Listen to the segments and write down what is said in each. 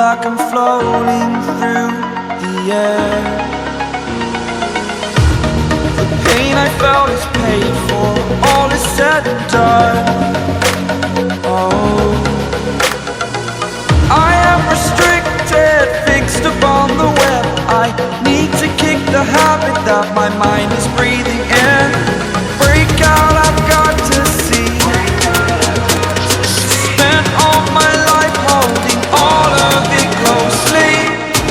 like I'm floating through the air. The pain I felt is paid for, all is said and done. Oh, I am restricted, fixed upon the web. I need to kick the habit that my mind is breathing in. Break out, I've got to see. Spent all my life holding all of it closely.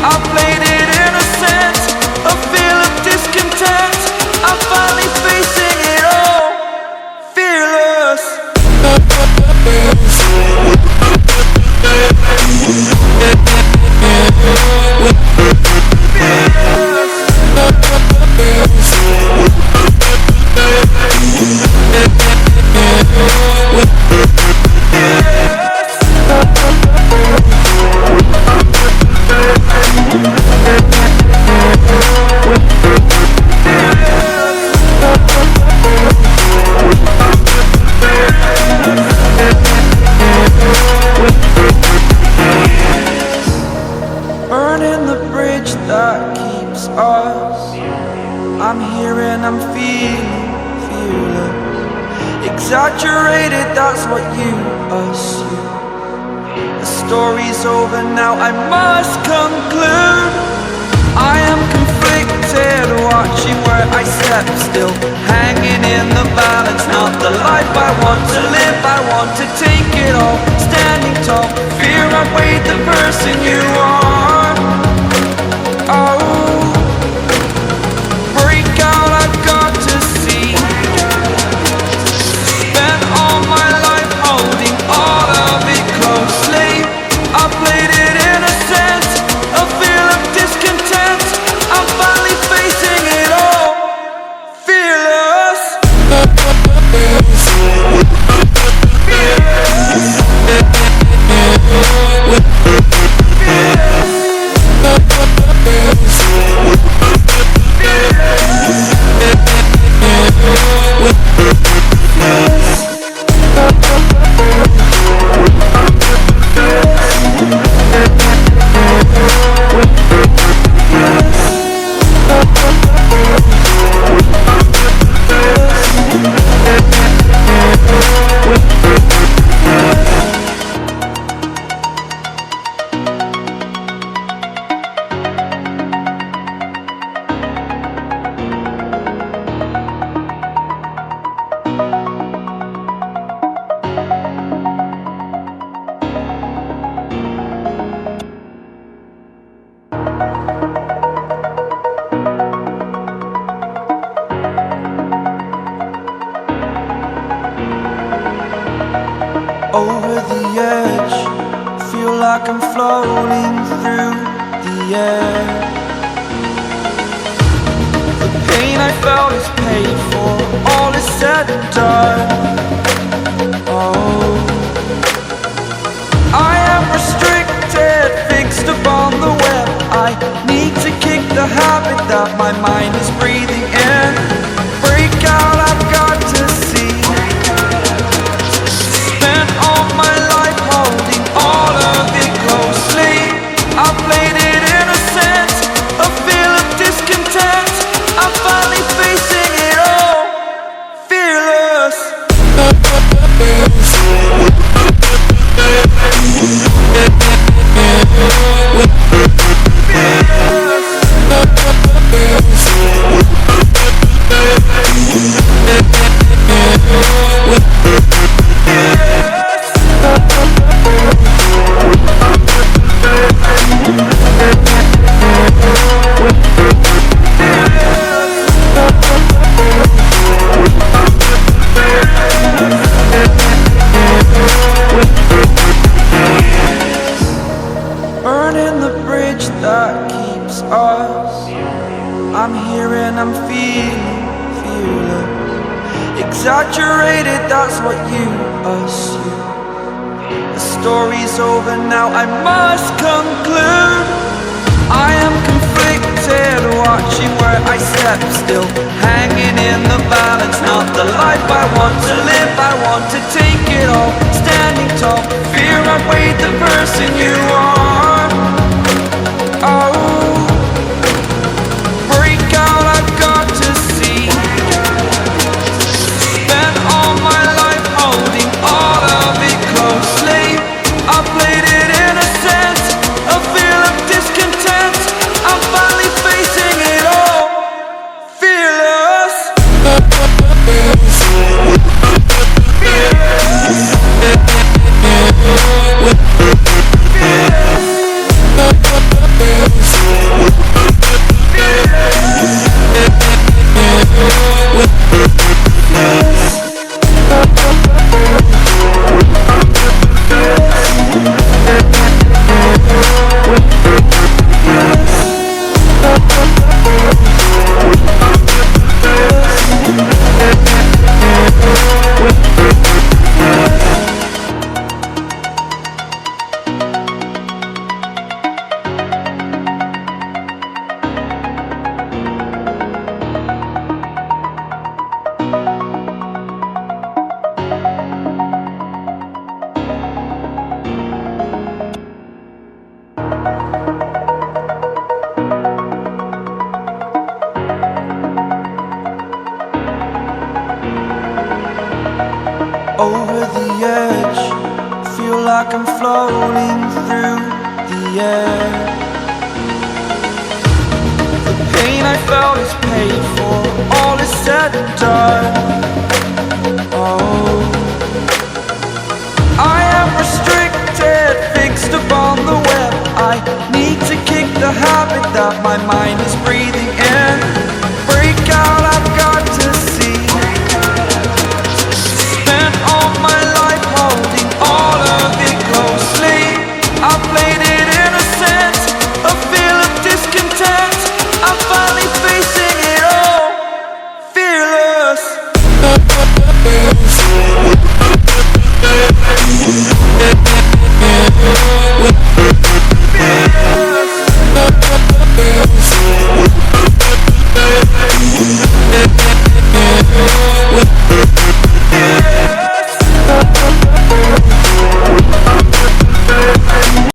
I played it innocent, a feel of discontent. I'm finally facing it all, fearless. Burning the bridge that keeps us. I'm here and I'm feeling fearless. Exaggerated, that's what you assume. The story's over now, I must conclude. I am conflicted, watching where I step still, hanging in the balance. Not the life I want to live, I want to take it all. Standing tall, fear I've weighed the person you are. Oh, break out, I've got to see. Spent all my life holding all of it closely. I played it innocent, a feel of discontent. I'm finally facing it all, fearless. Over the edge, feel like I'm floating through the air. The pain I felt is paid for, all is said and done. Oh, I am restricted, fixed upon the web. I need to kick the habit that my mind is breathing in. Break out, I've got to see. Spent all my life holding all of it closely. I played it innocent, a feel of discontent. I'm finally facing it all, fearless. Burning the bridge that keeps us. I'm here and I'm feeling fearless. Exaggerated, that's what you assume. The story's over now, I must conclude. I am conflicted, watching where I step still, hanging in the balance. Not the life I want to live, I want to take it all. Standing tall, fear I've weighed the person you are. like I'm floating through the air. The pain I felt is paid for, all is said and done. Oh, I am restricted, fixed upon the web. I need to kick the habit that my mind is breathing in. Break out, I've got to see. Spent all my life holding all of it closely. I played it innocent, a feel of discontent. I'm finally facing it all, fearless.